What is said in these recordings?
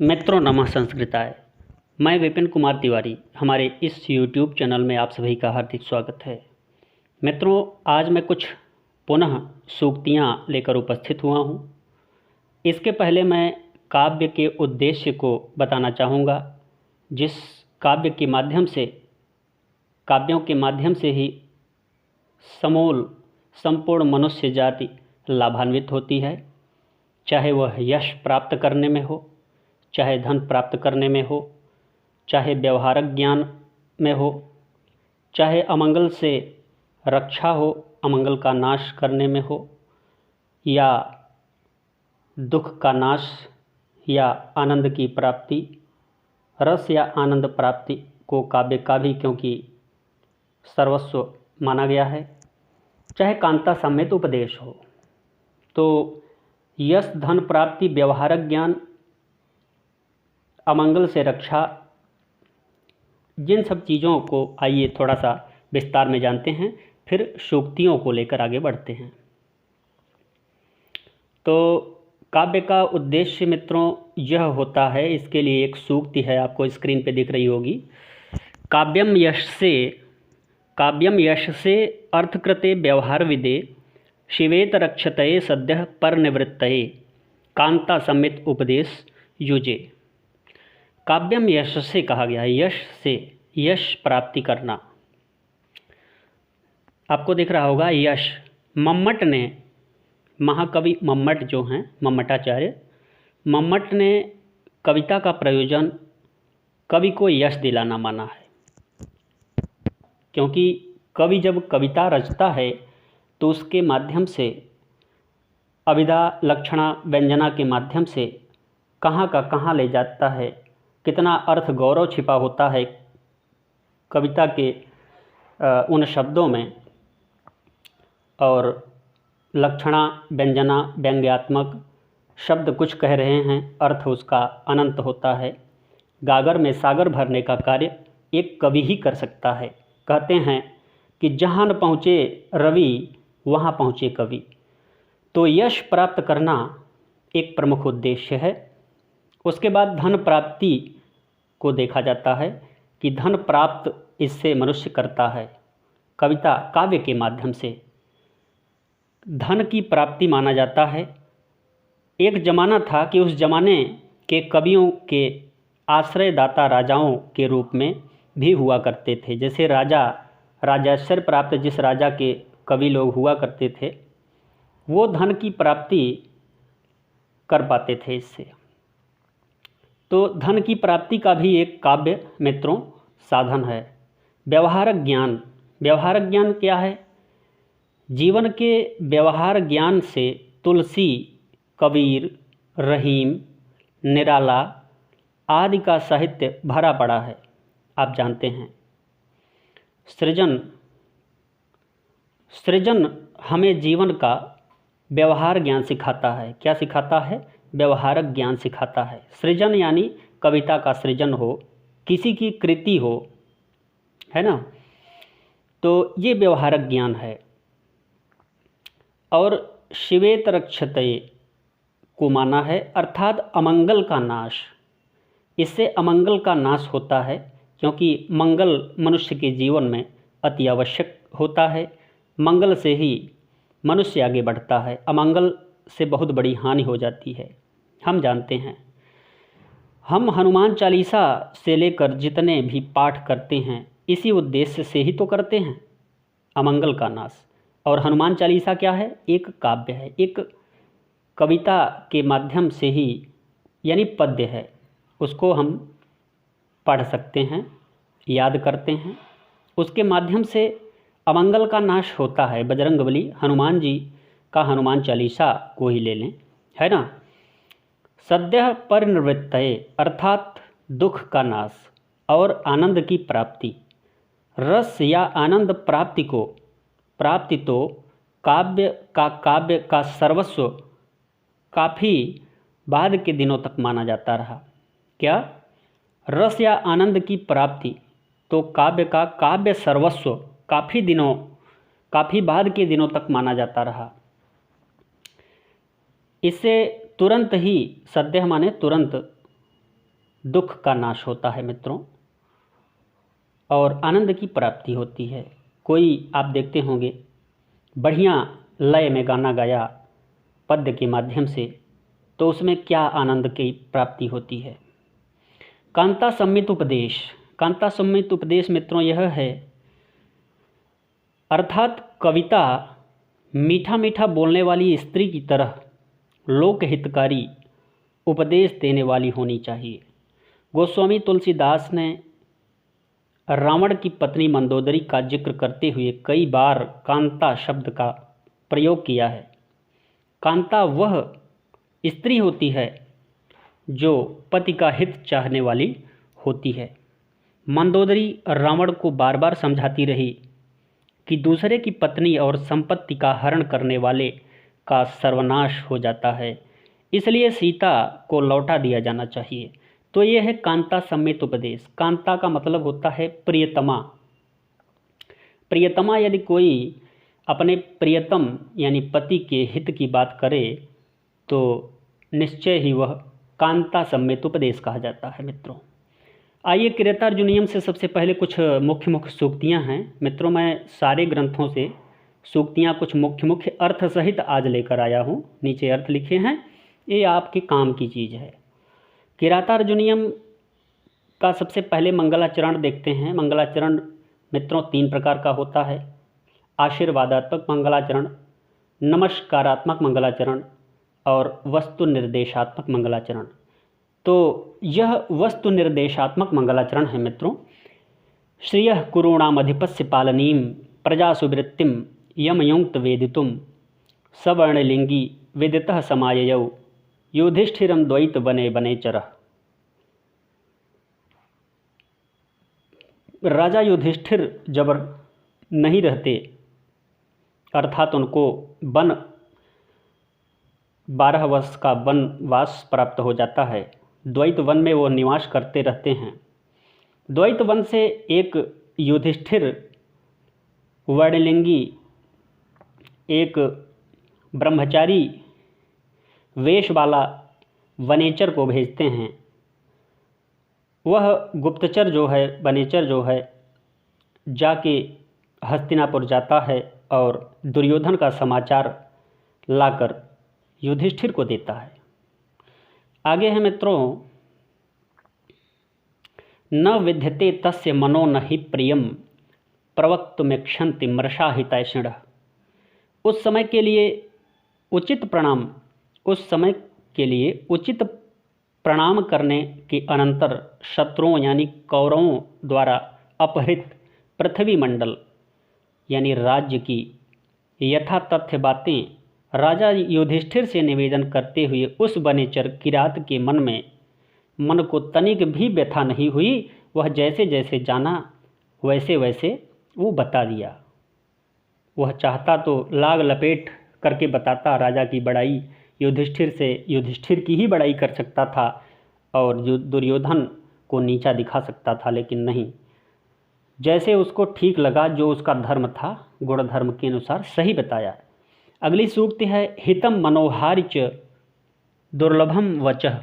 मित्रों नमः संस्कृताय। मैं विपिन कुमार तिवारी, हमारे इस YouTube चैनल में आप सभी का हार्दिक स्वागत है। मित्रों, आज मैं कुछ पुनः सूक्तियाँ लेकर उपस्थित हुआ हूँ। इसके पहले मैं काव्य के उद्देश्य को बताना चाहूँगा, जिस काव्यों के माध्यम से ही संपूर्ण मनुष्य जाति लाभान्वित होती है। चाहे वह यश प्राप्त करने में हो, चाहे धन प्राप्त करने में हो, चाहे व्यवहारिक ज्ञान में हो, चाहे अमंगल से रक्षा हो, अमंगल का नाश करने में हो, या दुख का नाश या आनंद की प्राप्ति, रस या आनंद प्राप्ति को काव्य का भी क्योंकि सर्वस्व माना गया है। चाहे कांता समेत उपदेश हो, तो यश धन प्राप्ति, व्यवहारिक ज्ञान, अमंगल से रक्षा, जिन सब चीज़ों को आइए थोड़ा सा विस्तार में जानते हैं, फिर सूक्तियों को लेकर आगे बढ़ते हैं। तो काव्य का उद्देश्य मित्रों यह होता है, इसके लिए एक सूक्ति है, आपको स्क्रीन पे दिख रही होगी। काव्यम यश से अर्थकृते व्यवहार विदे शिवेत रक्षतये सद्यः पर निवृत्तये कांता समेत उपदेश युजे। काव्यम यश से कहा गया है, यश से, यश प्राप्ति करना। आपको दिख रहा होगा यश। मम्मट ने, महाकवि मम्मट जो हैं, मम्मटाचार्य, मम्मट ने कविता का प्रयोजन कवि को यश दिलाना माना है। क्योंकि कवि जब कविता रचता है तो उसके माध्यम से, अभिधा लक्षणा व्यंजना के माध्यम से कहाँ का कहाँ ले जाता है, कितना अर्थ गौरव छिपा होता है कविता के उन शब्दों में, और लक्षणा व्यंजना व्यंग्यात्मक शब्द कुछ कह रहे हैं, अर्थ उसका अनंत होता है। गागर में सागर भरने का कार्य एक कवि ही कर सकता है। कहते हैं कि जहाँ न पहुँचे रवि वहाँ पहुँचे कवि। तो यश प्राप्त करना एक प्रमुख उद्देश्य है। उसके बाद धन प्राप्ति को देखा जाता है कि धन प्राप्त इससे मनुष्य करता है। कविता काव्य के माध्यम से धन की प्राप्ति माना जाता है। एक ज़माना था कि उस ज़माने के कवियों के आश्रयदाता राजाओं के रूप में भी हुआ करते थे। जैसे राजाश्रय प्राप्त जिस राजा के कवि लोग हुआ करते थे, वो धन की प्राप्ति कर पाते थे इससे। तो धन की प्राप्ति का भी एक काव्य मित्रों साधन है। व्यवहारिक ज्ञान क्या है? जीवन के व्यवहार ज्ञान से तुलसी, कबीर, रहीम, निराला आदि का साहित्य भरा पड़ा है। आप जानते हैं सृजन हमें जीवन का व्यवहार ज्ञान सिखाता है। क्या सिखाता है? व्यवहारिक ज्ञान सिखाता है। सृजन यानी कविता का सृजन हो, किसी की कृति हो, है ना, तो ये व्यवहारिक ज्ञान है। और शिवेत रक्षतये को माना है, अर्थात अमंगल का नाश। इससे अमंगल का नाश होता है, क्योंकि मंगल मनुष्य के जीवन में अति आवश्यक होता है। मंगल से ही मनुष्य आगे बढ़ता है, अमंगल से बहुत बड़ी हानि हो जाती है। हम जानते हैं, हम हनुमान चालीसा से लेकर जितने भी पाठ करते हैं, इसी उद्देश्य से ही तो करते हैं, अमंगल का नाश। और हनुमान चालीसा क्या है? एक काव्य है, एक कविता के माध्यम से ही, यानी पद्य है। उसको हम पढ़ सकते हैं, याद करते हैं, उसके माध्यम से अमंगल का नाश होता है। बजरंगबली हनुमान जी का हनुमान चालीसा को ही ले लें, है ना। सद्यः परिनिवृत्तये अर्थात दुख का नाश और आनंद की प्राप्ति। रस या आनंद प्राप्ति तो काव्य का सर्वस्व काफ़ी बाद के दिनों तक माना जाता रहा। क्या? रस या आनंद की प्राप्ति तो काव्य सर्वस्व काफ़ी बाद के दिनों तक माना जाता रहा। इससे तुरंत ही, सद्यः माने तुरंत, दुख का नाश होता है मित्रों, और आनंद की प्राप्ति होती है। कोई आप देखते होंगे बढ़िया लय में गाना गाया पद्य के माध्यम से, तो उसमें क्या आनंद की प्राप्ति होती है। कांता सम्मित उपदेश। कांता सम्मित उपदेश मित्रों यह है, अर्थात कविता मीठा मीठा बोलने वाली स्त्री की तरह लोकहितकारी उपदेश देने वाली होनी चाहिए। गोस्वामी तुलसीदास ने रावण की पत्नी मंदोदरी का जिक्र करते हुए कई बार कांता शब्द का प्रयोग किया है। कांता वह स्त्री होती है जो पति का हित चाहने वाली होती है। मंदोदरी रावण को बार बार समझाती रही कि दूसरे की पत्नी और संपत्ति का हरण करने वाले का सर्वनाश हो जाता है, इसलिए सीता को लौटा दिया जाना चाहिए। तो यह है कांता सम्मित उपदेश। कांता का मतलब होता है प्रियतमा। प्रियतमा यदि कोई अपने प्रियतम यानी पति के हित की बात करे तो निश्चय ही वह कांता सम्मित उपदेश कहा जाता है मित्रों। आइए किरेतार्जुनीयम से सबसे पहले कुछ मुख्य मुख्य सूक्तियाँ हैं मित्रों। मैं सारे ग्रंथों से सूक्तियाँ कुछ मुख्य मुख्य अर्थ सहित आज लेकर आया हूँ। नीचे अर्थ लिखे हैं, ये आपके काम की चीज़ है। किरेतार्जुनीयम का सबसे पहले मंगलाचरण देखते हैं। मंगलाचरण मित्रों 3 प्रकार का होता है, आशीर्वादात्मक मंगलाचरण, नमस्कारात्मक मंगलाचरण और वस्तु निर्देशात्मक मंगलाचरण। तो यह वस्तु निर्देशात्मक मंगलाचरण है मित्रों। श्रियः कुरूणामधिपस्य पालनीं प्रजा सुवृत्तिं यमयुक्त वेदितुं सवर्णलिंगी विदितः समाययौ युधिष्ठिरं द्वैत बने बनेचरः। राजा युधिष्ठिर जब नहीं रहते, अर्थात उनको 12 वर्ष का वनवास प्राप्त हो जाता है, द्वैत वन में वो निवास करते रहते हैं। द्वैत वन से एक युधिष्ठिर वर्णलिंगी एक ब्रह्मचारी वेश वाला वनेचर को भेजते हैं। वह गुप्तचर जो है, वनेचर जो है, जाके हस्तिनापुर जाता है और दुर्योधन का समाचार लाकर युधिष्ठिर को देता है। आगे है मित्रों, न विद्यते तस्य मनो न हि प्रियम प्रवक्तुमिच्छन्ति मृषा हितैषिणः। उस समय के लिए उचित प्रणाम करने के अनंतर शत्रुओं यानी कौरवों द्वारा अपहृत पृथ्वी मंडल यानी राज्य की यथा तथ्य बातें राजा युधिष्ठिर से निवेदन करते हुए उस वनेचर किरात के मन को तनिक भी व्यथा नहीं हुई। वह जैसे जैसे जाना वैसे वैसे वो बता दिया। वह चाहता तो लाग लपेट करके बताता, राजा की बड़ाई युधिष्ठिर की ही बड़ाई कर सकता था और दुर्योधन को नीचा दिखा सकता था, लेकिन नहीं, जैसे उसको ठीक लगा, जो उसका धर्म था, गुण धर्म के अनुसार सही बताया। अगली सूक्ति है, हितम मनोहार्य दुर्लभम वचः।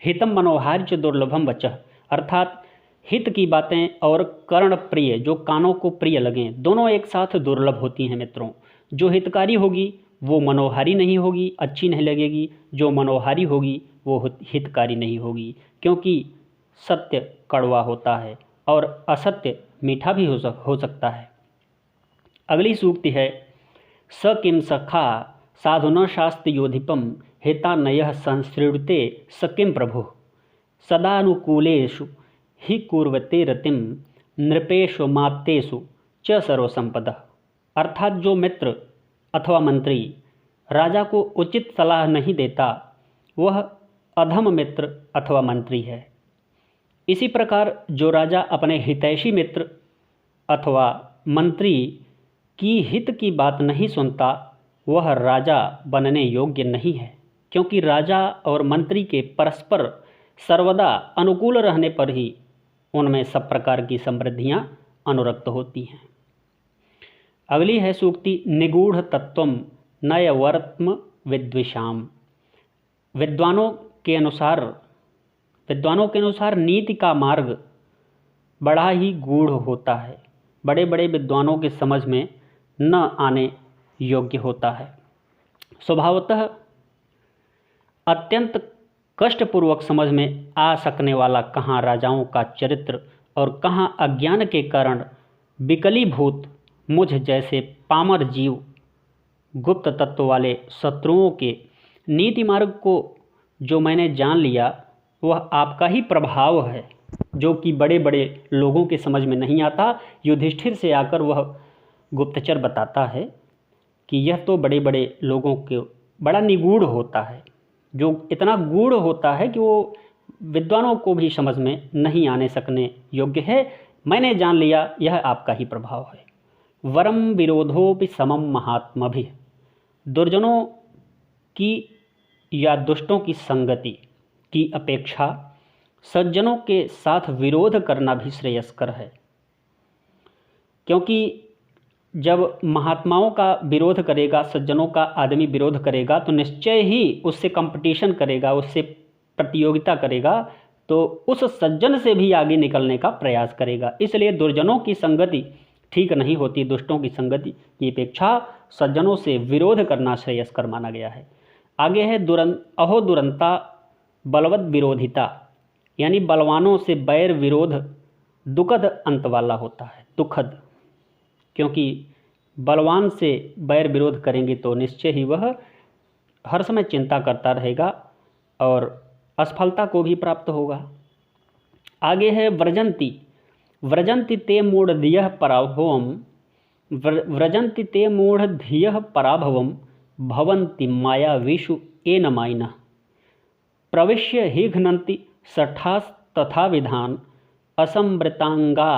हितम मनोहार्य दुर्लभम वचः, अर्थात हित की बातें और कर्ण प्रिय, जो कानों को प्रिय लगें, दोनों एक साथ दुर्लभ होती हैं मित्रों। जो हितकारी होगी वो मनोहारी नहीं होगी, अच्छी नहीं लगेगी। जो मनोहारी होगी वो हितकारी नहीं होगी, क्योंकि सत्य कड़वा होता है और असत्य मीठा भी हो सकता है। अगली सूक्ति है, स किम सखा साधुना शास्त्र योधिपम हितानयः संसृणुते स किम प्रभु सदानुकूलेषु हि कुर्वते रतिम नृपेषु मातेषु च सर्वसंपदा। अर्थात जो मित्र अथवा मंत्री राजा को उचित सलाह नहीं देता वह अधम मित्र अथवा मंत्री है। इसी प्रकार जो राजा अपने हितैषी मित्र अथवा मंत्री की हित की बात नहीं सुनता वह राजा बनने योग्य नहीं है, क्योंकि राजा और मंत्री के परस्पर सर्वदा अनुकूल रहने पर ही उनमें सब प्रकार की समृद्धियां अनुरक्त होती हैं। अगली है सूक्ति, निगूढ़ तत्वम नयवर्त्म विद्विषाम। विद्वानों के अनुसार विद्वानों के अनुसार नीति का मार्ग बड़ा ही गूढ़ होता है, बड़े बड़े विद्वानों के समझ में न आने योग्य होता है। स्वभावतः अत्यंत कष्टपूर्वक समझ में आ सकने वाला कहाँ राजाओं का चरित्र और कहाँ अज्ञान के कारण विकलीभूत मुझ जैसे पामर जीव गुप्त तत्व वाले शत्रुओं के नीति मार्ग को जो मैंने जान लिया वह आपका ही प्रभाव है, जो कि बड़े बड़े लोगों के समझ में नहीं आता। युधिष्ठिर से आकर वह गुप्तचर बताता है कि यह तो बड़े बड़े लोगों के बड़ा निगूढ़ होता है, जो इतना गूढ़ होता है कि वो विद्वानों को भी समझ में नहीं आने सकने योग्य है। मैंने जान लिया यह आपका ही प्रभाव है। वरम विरोधोपि समम महात्मभिः, दुर्जनों की या दुष्टों की संगति की अपेक्षा सज्जनों के साथ विरोध करना भी श्रेयस्कर है, क्योंकि जब महात्माओं का विरोध करेगा, सज्जनों का आदमी विरोध करेगा तो निश्चय ही उससे कंपटीशन करेगा, उससे प्रतियोगिता करेगा, तो उस सज्जन से भी आगे निकलने का प्रयास करेगा। इसलिए दुर्जनों की संगति ठीक नहीं होती, दुष्टों की संगति की अपेक्षा सज्जनों से विरोध करना श्रेयस्कर माना गया है। आगे है अहो दुरंता बलवद विरोधिता, यानी बलवानों से बैर विरोध दुखद अंत वाला होता है, दुखद, क्योंकि बलवान से बैर विरोध करेंगे तो निश्चय ही वह हर समय चिंता करता रहेगा और असफलता को भी प्राप्त होगा। आगे है व्रजंती, व्रजंति ते मूढ़धियः पराभवम, व्रजंति ते मूढ़धियः पराभवम भवन्ति मायावीषु येन मायिनः, प्रविश्य हि घ्नन्ति सठास्तथा विधान असंवृतांगा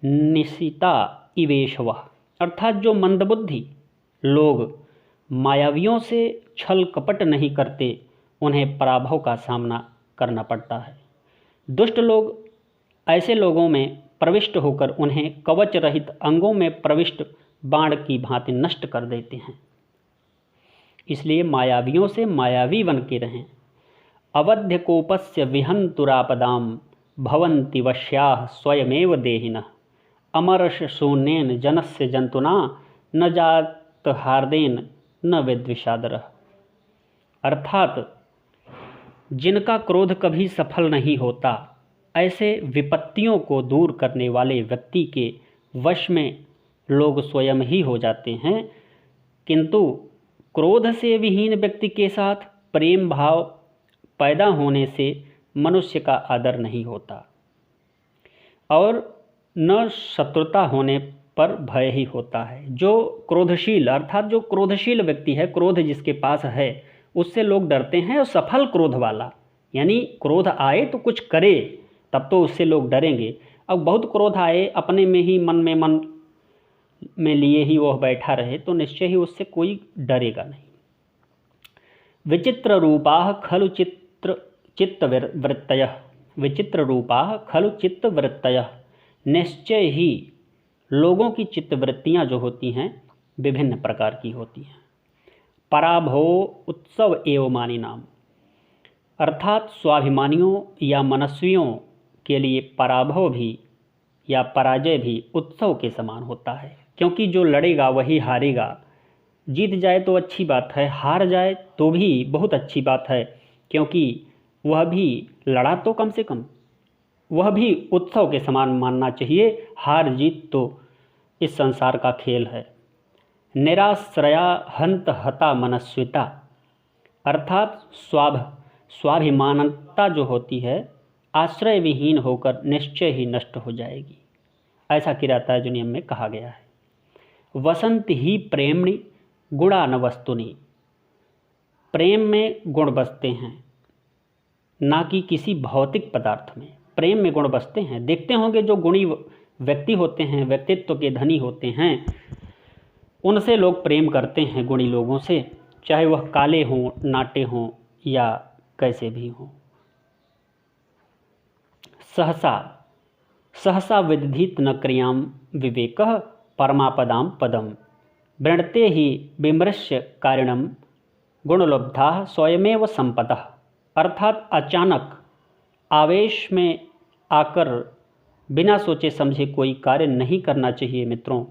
निशिता इवेशवः। अर्थात जो मंदबुद्धि लोग मायावियों से छल कपट नहीं करते उन्हें पराभव का सामना करना पड़ता है। दुष्ट लोग ऐसे लोगों में प्रविष्ट होकर उन्हें कवच रहित अंगों में प्रविष्ट बाण की भांति नष्ट कर देते हैं। इसलिए मायावियों से मायावी बन के रहें। अवध्य कोपस्य विहंतुरापदाम भवन्ति वश्याः स्वयमेव देहिनः, अमरश शून्येन जनस्य जंतुना न जात हार्देन न विद्विषादरः। अर्थात जिनका क्रोध कभी सफल नहीं होता, ऐसे विपत्तियों को दूर करने वाले व्यक्ति के वश में लोग स्वयं ही हो जाते हैं, किंतु क्रोध से विहीन व्यक्ति के साथ प्रेम भाव पैदा होने से मनुष्य का आदर नहीं होता और न शत्रुता होने पर भय ही होता है। जो क्रोधशील अर्थात जो क्रोधशील व्यक्ति है, क्रोध जिसके पास है, उससे लोग डरते हैं। और सफल क्रोध वाला, यानी क्रोध आए तो कुछ करे तब तो उससे लोग डरेंगे। अब बहुत क्रोध आए, अपने में ही मन में लिए ही वह बैठा रहे, तो निश्चय ही उससे कोई डरेगा नहीं। विचित्र रूपाः खलु चित्तवृत्तयः, विचित्र रूपाः खलु चित्तवृत्तयः, निश्चय ही लोगों की चित्तवृत्तियाँ जो होती हैं विभिन्न प्रकार की होती हैं। पराभव उत्सव एव मानिनाम, अर्थात स्वाभिमानियों या मनस्वियों के लिए पराभव भी या पराजय भी उत्सव के समान होता है, क्योंकि जो लड़ेगा वही हारेगा। जीत जाए तो अच्छी बात है, हार जाए तो भी बहुत अच्छी बात है, क्योंकि वह भी लड़ा तो कम से कम वह भी उत्सव के समान मानना चाहिए। हार जीत तो इस संसार का खेल है। निराश्रया हंत हता मनस्विता, अर्थात स्वाभिमानता जो होती है आश्रय विहीन होकर निश्चय ही नष्ट हो जाएगी, ऐसा किरातार्जुनीय नियम में कहा गया है। वसंत ही प्रेमणि गुणा न वस्तुनि, प्रेम में गुण बसते हैं ना कि किसी भौतिक पदार्थ में। प्रेम में गुण बसते हैं। देखते होंगे जो गुणी व्यक्ति होते हैं, व्यक्तित्व के धनी होते हैं, उनसे लोग प्रेम करते हैं, गुणी लोगों से, चाहे वह काले हों, नाटे हों या कैसे भी हों। सहसा विदधित न क्रियाम विवेकः परमापदाम पदम, वृणते ही विमृश्य कारिणम गुणलब्धा स्वयमेव संपदः। अर्थात अचानक आवेश में आकर बिना सोचे समझे कोई कार्य नहीं करना चाहिए मित्रों,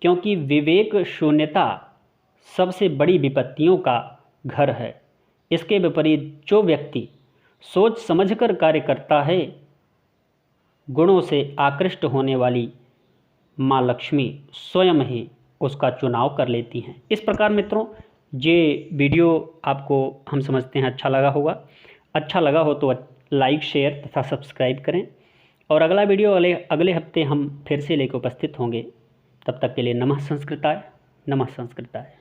क्योंकि विवेक शून्यता सबसे बड़ी विपत्तियों का घर है। इसके विपरीत जो व्यक्ति सोच समझकर कार्य करता है, गुणों से आकृष्ट होने वाली माँ लक्ष्मी स्वयं ही उसका चुनाव कर लेती हैं। इस प्रकार मित्रों, ये वीडियो आपको हम समझते हैं अच्छा लगा होगा। अच्छा लगा हो तो लाइक, शेयर तथा सब्सक्राइब करें। और अगला वीडियो अगले हफ्ते हम फिर से लेकर उपस्थित होंगे। तब तक के लिए नमः संस्कृताय, नमः संस्कृताय।